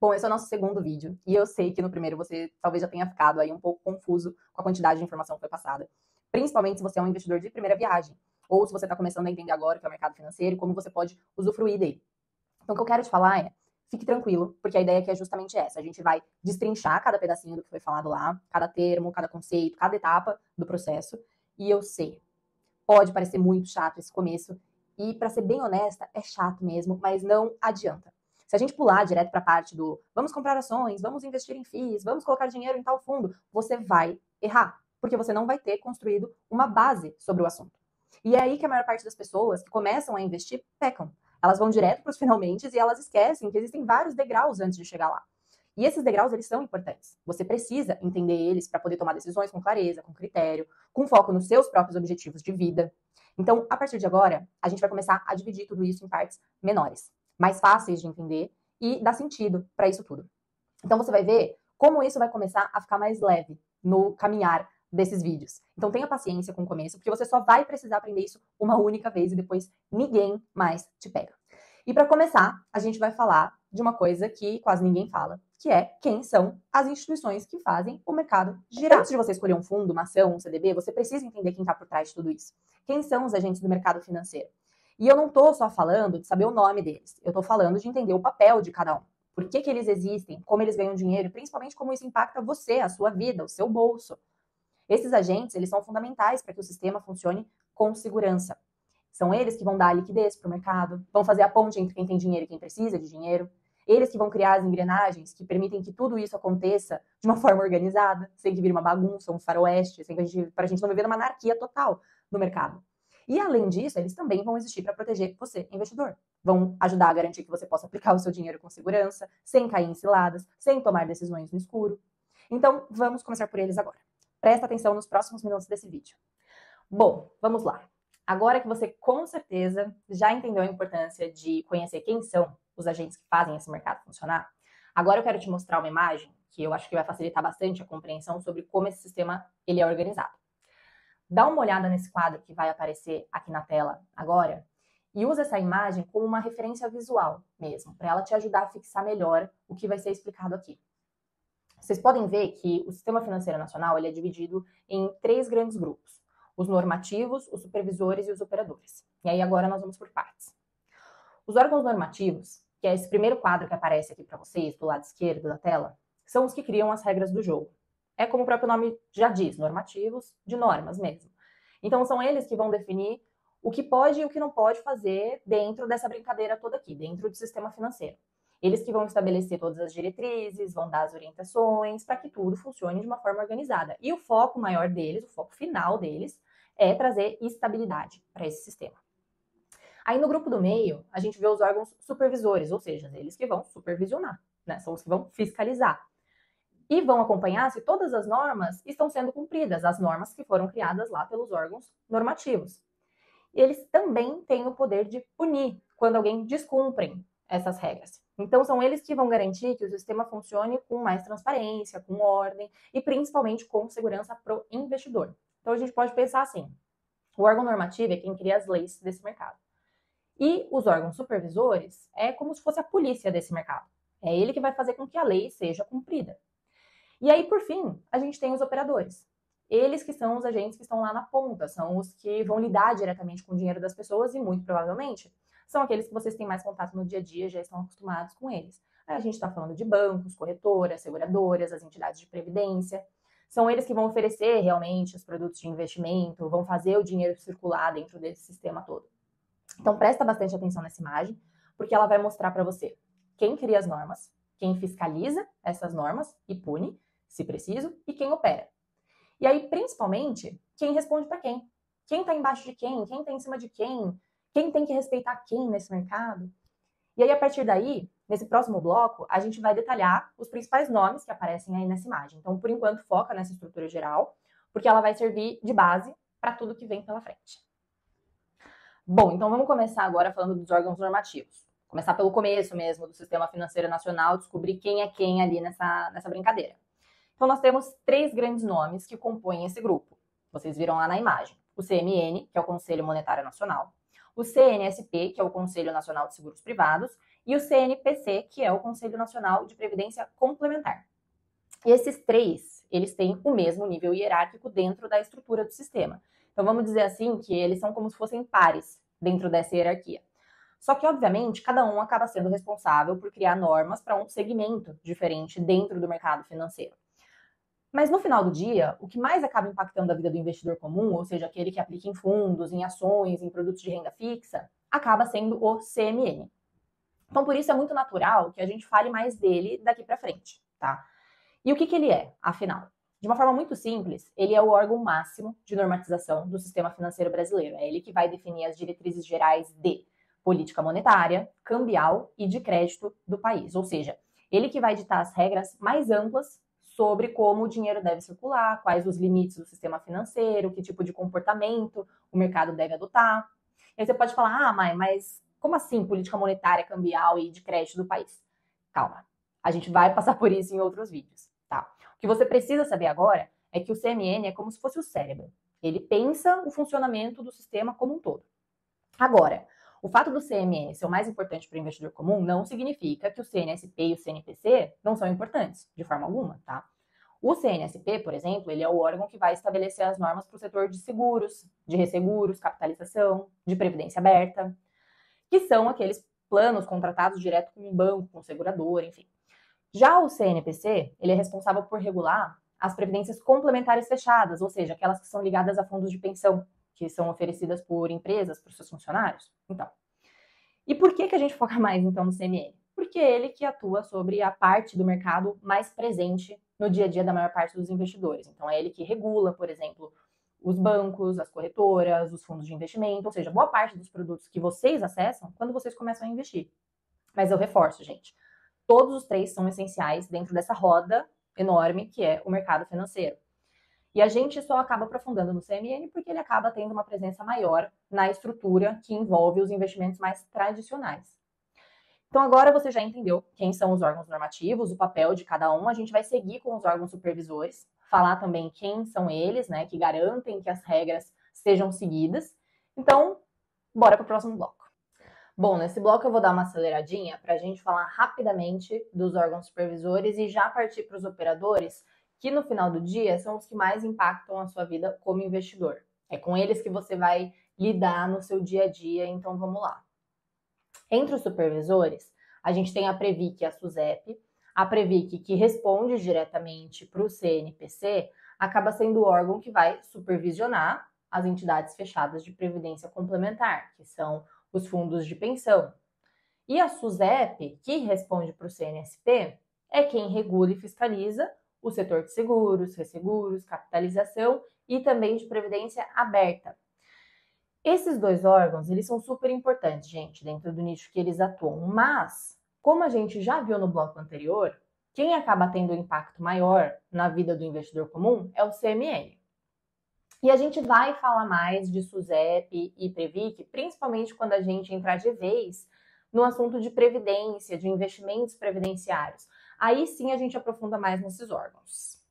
Bom, esse é o nosso segundo vídeo, e eu sei que no primeiro você talvez já tenha ficado aí um pouco confuso com a quantidade de informação que foi passada. Principalmente se você é um investidor de primeira viagem, ou se você está começando a entender agora o que é o mercado financeiro e como você pode usufruir dele. Então, o que eu quero te falar é, fique tranquilo, porque a ideia aqui é justamente essa. A gente vai destrinchar cada pedacinho do que foi falado lá, cada termo, cada conceito, cada etapa do processo. E eu sei, pode parecer muito chato esse começo, e para ser bem honesta, é chato mesmo, mas não adianta. Se a gente pular direto para a parte do vamos comprar ações, vamos investir em FIIs, vamos colocar dinheiro em tal fundo, você vai errar, porque você não vai ter construído uma base sobre o assunto. E é aí que a maior parte das pessoas que começam a investir pecam. Elas vão direto para os finalmente e elas esquecem que existem vários degraus antes de chegar lá. E esses degraus, eles são importantes. Você precisa entender eles para poder tomar decisões com clareza, com critério, com foco nos seus próprios objetivos de vida. Então, a partir de agora, a gente vai começar a dividir tudo isso em partes menores, mais fáceis de entender e dar sentido para isso tudo. Então, você vai ver como isso vai começar a ficar mais leve no caminhar desses vídeos. Então, tenha paciência com o começo, porque você só vai precisar aprender isso uma única vez e depois ninguém mais te pega. E para começar, a gente vai falar de uma coisa que quase ninguém fala, que é quem são as instituições que fazem o mercado girar. Antes de você escolher um fundo, uma ação, um CDB, você precisa entender quem está por trás de tudo isso. Quem são os agentes do mercado financeiro? E eu não estou só falando de saber o nome deles, eu estou falando de entender o papel de cada um. Por que eles existem, como eles ganham dinheiro e principalmente como isso impacta você, a sua vida, o seu bolso. Esses agentes, eles são fundamentais para que o sistema funcione com segurança. São eles que vão dar a liquidez para o mercado, vão fazer a ponte entre quem tem dinheiro e quem precisa de dinheiro. Eles que vão criar as engrenagens que permitem que tudo isso aconteça de uma forma organizada, sem que vire uma bagunça, um faroeste, para a gente não viver numa anarquia total no mercado. E além disso, eles também vão existir para proteger você, investidor. Vão ajudar a garantir que você possa aplicar o seu dinheiro com segurança, sem cair em ciladas, sem tomar decisões no escuro. Então, vamos começar por eles agora. Presta atenção nos próximos minutos desse vídeo. Bom, vamos lá. Agora que você com certeza já entendeu a importância de conhecer quem são os agentes que fazem esse mercado funcionar, agora eu quero te mostrar uma imagem que eu acho que vai facilitar bastante a compreensão sobre como esse sistema ele é organizado. Dá uma olhada nesse quadro que vai aparecer aqui na tela agora e usa essa imagem como uma referência visual mesmo, para ela te ajudar a fixar melhor o que vai ser explicado aqui. Vocês podem ver que o Sistema Financeiro Nacional ele é dividido em 3 grandes grupos. Os normativos, os supervisores e os operadores. E aí agora nós vamos por partes. Os órgãos normativos, que é esse primeiro quadro que aparece aqui para vocês, do lado esquerdo da tela, são os que criam as regras do jogo. É como o próprio nome já diz, normativos, de normas mesmo. Então são eles que vão definir o que pode e o que não pode fazer dentro dessa brincadeira toda aqui, dentro do sistema financeiro. Eles que vão estabelecer todas as diretrizes, vão dar as orientações para que tudo funcione de uma forma organizada. E o foco maior deles, o foco final deles, é trazer estabilidade para esse sistema. Aí no grupo do meio, a gente vê os órgãos supervisores, ou seja, eles que vão supervisionar, né? São os que vão fiscalizar. E vão acompanhar se todas as normas estão sendo cumpridas, as normas que foram criadas lá pelos órgãos normativos. Eles também têm o poder de punir quando alguém descumprem essas regras. Então, são eles que vão garantir que o sistema funcione com mais transparência, com ordem e principalmente com segurança para o investidor. Então, a gente pode pensar assim, o órgão normativo é quem cria as leis desse mercado. E os órgãos supervisores é como se fosse a polícia desse mercado. É ele que vai fazer com que a lei seja cumprida. E aí, por fim, a gente tem os operadores. Eles que são os agentes que estão lá na ponta, são os que vão lidar diretamente com o dinheiro das pessoas e, muito provavelmente, são aqueles que vocês têm mais contato no dia a dia, já estão acostumados com eles. A gente está falando de bancos, corretoras, seguradoras, as entidades de previdência. São eles que vão oferecer realmente os produtos de investimento, vão fazer o dinheiro circular dentro desse sistema todo. Então, presta bastante atenção nessa imagem, porque ela vai mostrar para você quem cria as normas, quem fiscaliza essas normas e pune, se preciso, e quem opera. E aí, principalmente, quem responde para quem? Quem está embaixo de quem? Quem está em cima de quem? Quem tem que respeitar quem nesse mercado? E aí, a partir daí, nesse próximo bloco, a gente vai detalhar os principais nomes que aparecem aí nessa imagem. Então, por enquanto, foca nessa estrutura geral, porque ela vai servir de base para tudo que vem pela frente. Bom, então vamos começar agora falando dos órgãos normativos. Começar pelo começo mesmo do Sistema Financeiro Nacional, descobrir quem é quem ali nessa brincadeira. Então, nós temos 3 grandes nomes que compõem esse grupo. Vocês viram lá na imagem. O CMN, que é o Conselho Monetário Nacional. o CNSP, que é o Conselho Nacional de Seguros Privados, e o CNPC, que é o Conselho Nacional de Previdência Complementar. E esses três, eles têm o mesmo nível hierárquico dentro da estrutura do sistema. Então, vamos dizer assim que eles são como se fossem pares dentro dessa hierarquia. Só que, obviamente, cada um acaba sendo responsável por criar normas para um segmento diferente dentro do mercado financeiro. Mas no final do dia, o que mais acaba impactando a vida do investidor comum, ou seja, aquele que aplica em fundos, em ações, em produtos de renda fixa, acaba sendo o CMN. Então, por isso é muito natural que a gente fale mais dele daqui para frente, tá? E o que ele é, afinal? De uma forma muito simples, ele é o órgão máximo de normatização do sistema financeiro brasileiro. É ele que vai definir as diretrizes gerais de política monetária, cambial e de crédito do país. Ou seja, ele que vai ditar as regras mais amplas sobre como o dinheiro deve circular, quais os limites do sistema financeiro, que tipo de comportamento o mercado deve adotar. E aí você pode falar, mas como assim política monetária, cambial e de crédito do país? Calma, a gente vai passar por isso em outros vídeos, tá? O que você precisa saber agora é que o CMN é como se fosse o cérebro. Ele pensa o funcionamento do sistema como um todo. Agora, o fato do CMN ser o mais importante para o investidor comum não significa que o CNSP e o CNPC não são importantes, de forma alguma, tá? O CNSP, por exemplo, ele é o órgão que vai estabelecer as normas para o setor de seguros, de resseguros, capitalização, de previdência aberta, que são aqueles planos contratados direto com um banco, com seguradora, enfim. Já o CNPC, ele é responsável por regular as previdências complementares fechadas, ou seja, aquelas que são ligadas a fundos de pensão, que são oferecidas por empresas para os seus funcionários. Então, e por que a gente foca mais, então, no CMN? Porque é ele que atua sobre a parte do mercado mais presente no dia a dia da maior parte dos investidores. Então, é ele que regula, por exemplo, os bancos, as corretoras, os fundos de investimento, ou seja, boa parte dos produtos que vocês acessam quando vocês começam a investir. Mas eu reforço, gente, todos os três são essenciais dentro dessa roda enorme que é o mercado financeiro. E a gente só acaba aprofundando no CMN porque ele acaba tendo uma presença maior na estrutura que envolve os investimentos mais tradicionais. Então agora você já entendeu quem são os órgãos normativos, o papel de cada um. A gente vai seguir com os órgãos supervisores, falar também quem são eles, né, que garantem que as regras sejam seguidas. Então, bora para o próximo bloco. Bom, nesse bloco eu vou dar uma aceleradinha para a gente falar rapidamente dos órgãos supervisores e já partir para os operadores, que no final do dia são os que mais impactam a sua vida como investidor. É com eles que você vai lidar no seu dia a dia, então vamos lá. Entre os supervisores, a gente tem a Previc e a SUSEP. A Previc, que responde diretamente para o CNPC, acaba sendo o órgão que vai supervisionar as entidades fechadas de previdência complementar, que são os fundos de pensão. E a SUSEP, que responde para o CNSP, é quem regula e fiscaliza o setor de seguros, resseguros, capitalização e também de previdência aberta. Esses dois órgãos, eles são super importantes, gente, dentro do nicho que eles atuam, mas, como a gente já viu no bloco anterior, quem acaba tendo um impacto maior na vida do investidor comum é o CMN. E a gente vai falar mais de SUSEP e Previc, principalmente quando a gente entrar de vez no assunto de previdência, de investimentos previdenciários. Aí sim a gente aprofunda mais nesses órgãos.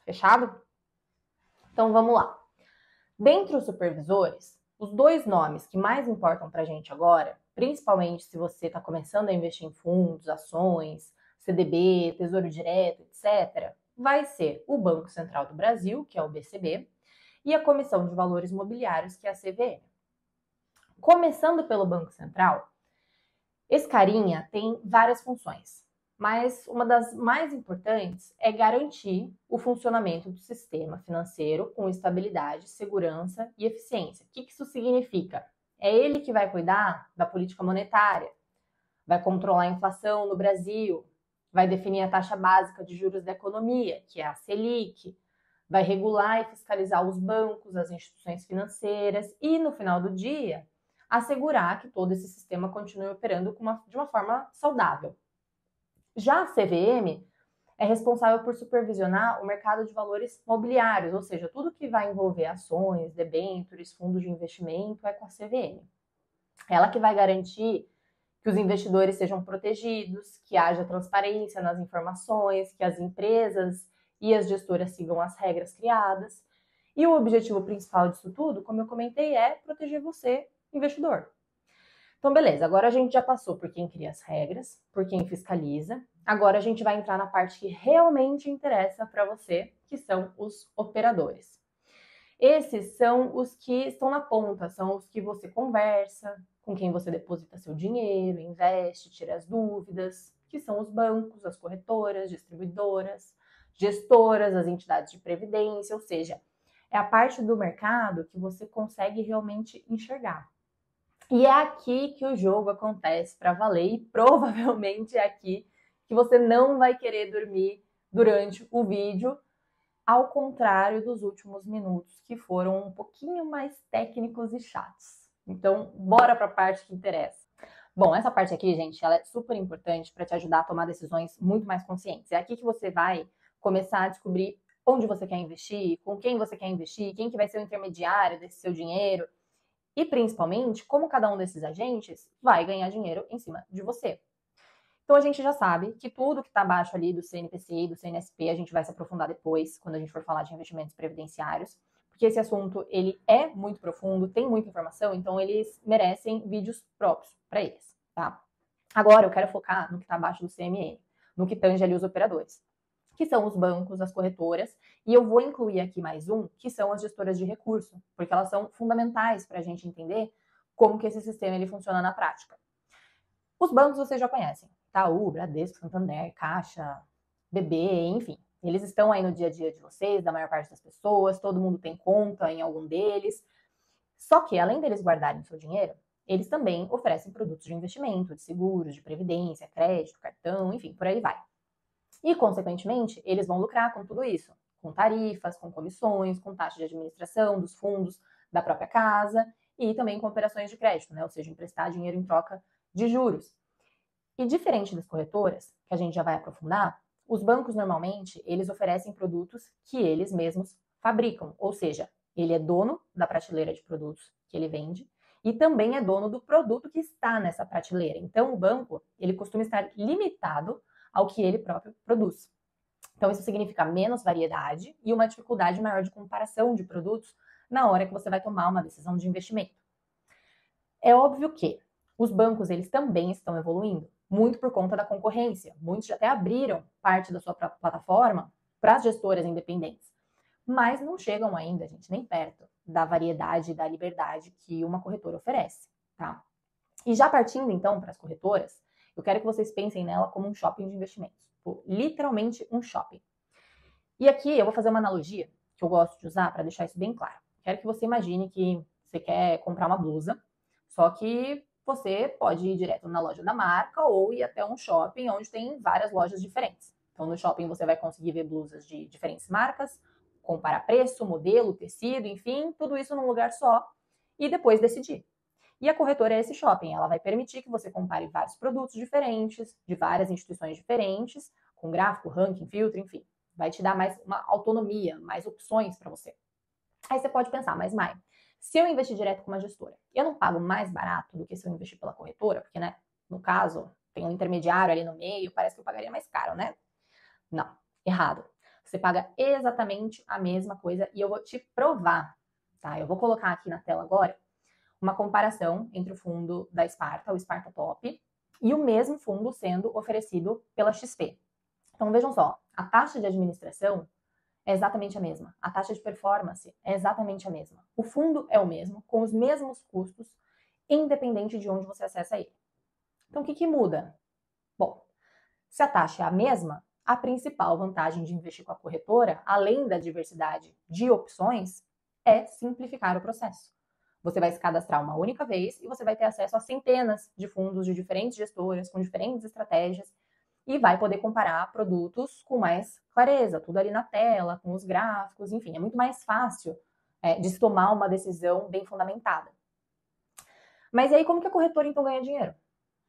Fechado? Então vamos lá. Dentre os supervisores, os dois nomes que mais importam para a gente agora, principalmente se você está começando a investir em fundos, ações, CDB, Tesouro Direto, etc., vai ser o Banco Central do Brasil, que é o BCB, e a Comissão de Valores Mobiliários, que é a CVM. Começando pelo Banco Central, esse carinha tem várias funções, mas uma das mais importantes é garantir o funcionamento do sistema financeiro com estabilidade, segurança e eficiência. O que isso significa? É ele que vai cuidar da política monetária, vai controlar a inflação no Brasil, vai definir a taxa básica de juros da economia, que é a Selic, vai regular e fiscalizar os bancos, as instituições financeiras e, no final do dia, assegurar que todo esse sistema continue operando de uma forma saudável. Já a CVM é responsável por supervisionar o mercado de valores mobiliários, ou seja, tudo que vai envolver ações, debêntures, fundos de investimento é com a CVM. Ela que vai garantir que os investidores sejam protegidos, que haja transparência nas informações, que as empresas e as gestoras sigam as regras criadas. E o objetivo principal disso tudo, como eu comentei, é proteger você, investidor. Então, beleza, agora a gente já passou por quem cria as regras, por quem fiscaliza. Agora a gente vai entrar na parte que realmente interessa para você, que são os operadores. Esses são os que estão na ponta, são os que você conversa, com quem você deposita seu dinheiro, investe, tira as dúvidas, que são os bancos, as corretoras, distribuidoras, gestoras, as entidades de previdência, ou seja, é a parte do mercado que você consegue realmente enxergar. E é aqui que o jogo acontece para valer e provavelmente é aqui que você não vai querer dormir durante o vídeo, ao contrário dos últimos minutos que foram um pouquinho mais técnicos e chatos. Então, bora para a parte que interessa. Bom, essa parte aqui, gente, ela é super importante para te ajudar a tomar decisões muito mais conscientes. É aqui que você vai começar a descobrir onde você quer investir, com quem você quer investir, quem que vai ser o intermediário desse seu dinheiro e, principalmente, como cada um desses agentes vai ganhar dinheiro em cima de você. Então, a gente já sabe que tudo que está abaixo ali do CNPC e do CNSP, a gente vai se aprofundar depois, quando a gente for falar de investimentos previdenciários, porque esse assunto, ele é muito profundo, tem muita informação, então eles merecem vídeos próprios para eles, tá? Agora, eu quero focar no que está abaixo do CMN, no que tange ali os operadores, que são os bancos, as corretoras, e eu vou incluir aqui mais um, que são as gestoras de recurso, porque elas são fundamentais para a gente entender como que esse sistema ele funciona na prática. Os bancos vocês já conhecem, Itaú, Bradesco, Santander, Caixa, BB, enfim. Eles estão aí no dia a dia de vocês, da maior parte das pessoas, todo mundo tem conta em algum deles. Só que, além deles guardarem seu dinheiro, eles também oferecem produtos de investimento, de seguros, de previdência, crédito, cartão, enfim, por aí vai. E, consequentemente, eles vão lucrar com tudo isso, com tarifas, com comissões, com taxa de administração dos fundos da própria casa e também com operações de crédito, né? Ou seja, emprestar dinheiro em troca de juros. E diferente das corretoras, que a gente já vai aprofundar, os bancos normalmente eles oferecem produtos que eles mesmos fabricam, ou seja, ele é dono da prateleira de produtos que ele vende e também é dono do produto que está nessa prateleira. Então o banco ele costuma estar limitado ao que ele próprio produz. Então isso significa menos variedade e uma dificuldade maior de comparação de produtos na hora que você vai tomar uma decisão de investimento. É óbvio que os bancos eles também estão evoluindo, muito por conta da concorrência. Muitos já até abriram parte da sua própria plataforma para as gestoras independentes, mas não chegam ainda, gente, nem perto da variedade e da liberdade que uma corretora oferece, tá? E já partindo então para as corretoras, eu quero que vocês pensem nela como um shopping de investimentos, literalmente um shopping. E aqui eu vou fazer uma analogia que eu gosto de usar para deixar isso bem claro. Quero que você imagine que você quer comprar uma blusa, só que você pode ir direto na loja da marca ou ir até um shopping onde tem várias lojas diferentes. Então, no shopping você vai conseguir ver blusas de diferentes marcas, comparar preço, modelo, tecido, enfim, tudo isso num lugar só e depois decidir. E a corretora é esse shopping, ela vai permitir que você compare vários produtos diferentes, de várias instituições diferentes, com gráfico, ranking, filtro, enfim. Vai te dar mais uma autonomia, mais opções para você. Aí você pode pensar, mas Mai, se eu investir direto com uma gestora, eu não pago mais barato do que se eu investir pela corretora? Porque, né, no caso, tem um intermediário ali no meio, parece que eu pagaria mais caro, né? Não, errado. Você paga exatamente a mesma coisa e eu vou te provar, tá? Eu vou colocar aqui na tela agora uma comparação entre o fundo da Sparta, o Sparta Top, e o mesmo fundo sendo oferecido pela XP. Então, vejam só, a taxa de administração é exatamente a mesma. A taxa de performance é exatamente a mesma. O fundo é o mesmo, com os mesmos custos, independente de onde você acessa ele. Então, o que muda? Bom, se a taxa é a mesma, a principal vantagem de investir com a corretora, além da diversidade de opções, é simplificar o processo. Você vai se cadastrar uma única vez e você vai ter acesso a centenas de fundos de diferentes gestoras, com diferentes estratégias, e vai poder comparar produtos com mais clareza, tudo ali na tela, com os gráficos, enfim, é muito mais fácil de se tomar uma decisão bem fundamentada. Mas e aí, como que a corretora então ganha dinheiro?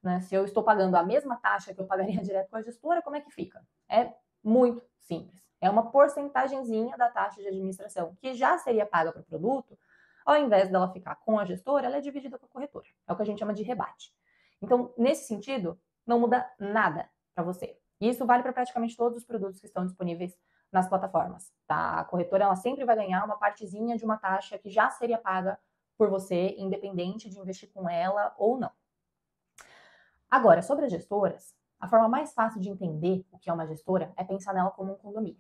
Né? Se eu estou pagando a mesma taxa que eu pagaria direto com a gestora, como é que fica? É muito simples. É uma porcentagenzinha da taxa de administração que já seria paga para o produto, ao invés dela ficar com a gestora, ela é dividida com a corretora. É o que a gente chama de rebate. Então, nesse sentido, não muda nada para você. E isso vale para praticamente todos os produtos que estão disponíveis nas plataformas. Tá? A corretora ela sempre vai ganhar uma partezinha de uma taxa que já seria paga por você, independente de investir com ela ou não. Agora, sobre as gestoras, a forma mais fácil de entender o que é uma gestora é pensar nela como um condomínio.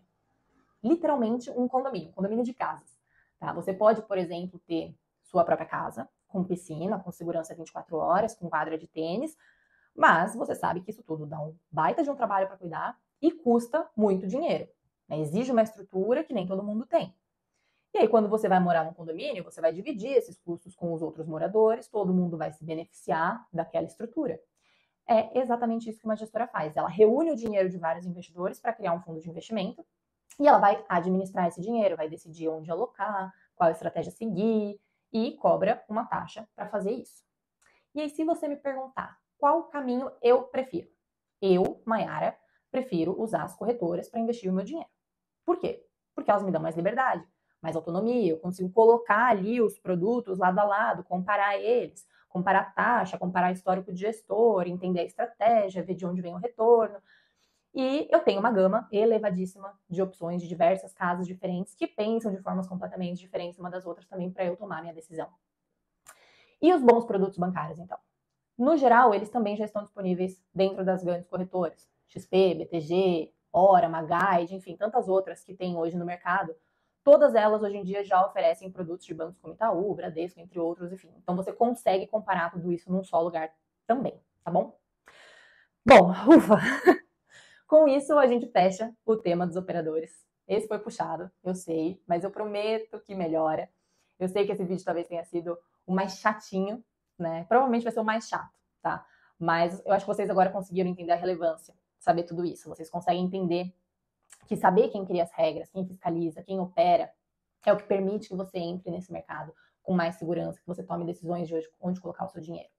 Literalmente um condomínio de casas. Tá? Você pode, por exemplo, ter sua própria casa, com piscina, com segurança 24 horas, com quadra de tênis, mas você sabe que isso tudo dá um baita de um trabalho para cuidar e custa muito dinheiro. Né? Exige uma estrutura que nem todo mundo tem. E aí, quando você vai morar num condomínio, você vai dividir esses custos com os outros moradores, todo mundo vai se beneficiar daquela estrutura. É exatamente isso que uma gestora faz. Ela reúne o dinheiro de vários investidores para criar um fundo de investimento e ela vai administrar esse dinheiro, vai decidir onde alocar, qual estratégia seguir e cobra uma taxa para fazer isso. E aí, se você me perguntar qual caminho eu prefiro, eu, Maiara, prefiro usar as corretoras para investir o meu dinheiro. Por quê? Porque elas me dão mais liberdade, mais autonomia, eu consigo colocar ali os produtos lado a lado, comparar eles, comparar a taxa, comparar histórico de gestor, entender a estratégia, ver de onde vem o retorno. E eu tenho uma gama elevadíssima de opções de diversas casas diferentes que pensam de formas completamente diferentes uma das outras também para eu tomar minha decisão. E os bons produtos bancários, então? No geral, eles também já estão disponíveis dentro das grandes corretoras. XP, BTG, Ora, Maguide, enfim, tantas outras que tem hoje no mercado. Todas elas hoje em dia já oferecem produtos de bancos como Itaú, Bradesco, entre outros, enfim. Então você consegue comparar tudo isso num só lugar também, tá bom? Bom, ufa! Com isso, a gente fecha o tema dos operadores. Esse foi puxado, eu sei, mas eu prometo que melhora. Eu sei que esse vídeo talvez tenha sido o mais chatinho, né? Provavelmente vai ser o mais chato, tá? Mas eu acho que vocês agora conseguiram entender a relevância, saber tudo isso. Vocês conseguem entender que saber quem cria as regras, quem fiscaliza, quem opera, é o que permite que você entre nesse mercado com mais segurança, que você tome decisões de onde colocar o seu dinheiro.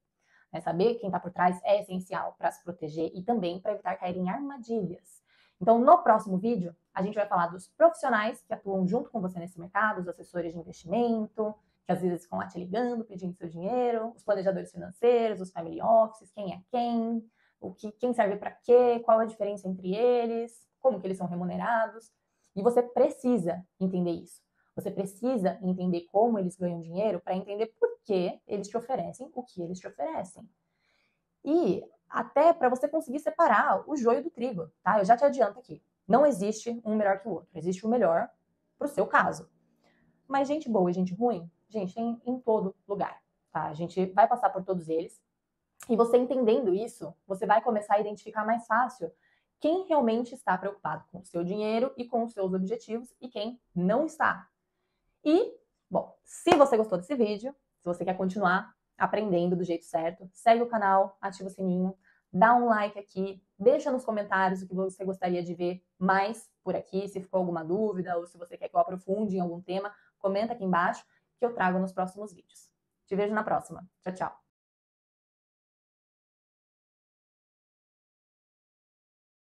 Saber quem está por trás é essencial para se proteger e também para evitar cair em armadilhas. Então, no próximo vídeo, a gente vai falar dos profissionais que atuam junto com você nesse mercado, os assessores de investimento, que às vezes ficam lá te ligando, pedindo seu dinheiro, os planejadores financeiros, os family offices, quem é quem, quem serve para quê, qual a diferença entre eles, como que eles são remunerados. E você precisa entender isso. Você precisa entender como eles ganham dinheiro para entender por que eles te oferecem o que eles te oferecem. E até para você conseguir separar o joio do trigo, tá? Eu já te adianto aqui. Não existe um melhor que o outro. Existe o melhor para o seu caso. Mas gente boa e gente ruim, gente, tem em todo lugar, tá? A gente vai passar por todos eles. E você entendendo isso, você vai começar a identificar mais fácil quem realmente está preocupado com o seu dinheiro e com os seus objetivos e quem não está. E, bom, se você gostou desse vídeo, se você quer continuar aprendendo do jeito certo, segue o canal, ativa o sininho, dá um like aqui, deixa nos comentários o que você gostaria de ver mais por aqui, se ficou alguma dúvida ou se você quer que eu aprofunde em algum tema, comenta aqui embaixo que eu trago nos próximos vídeos. Te vejo na próxima. Tchau, tchau.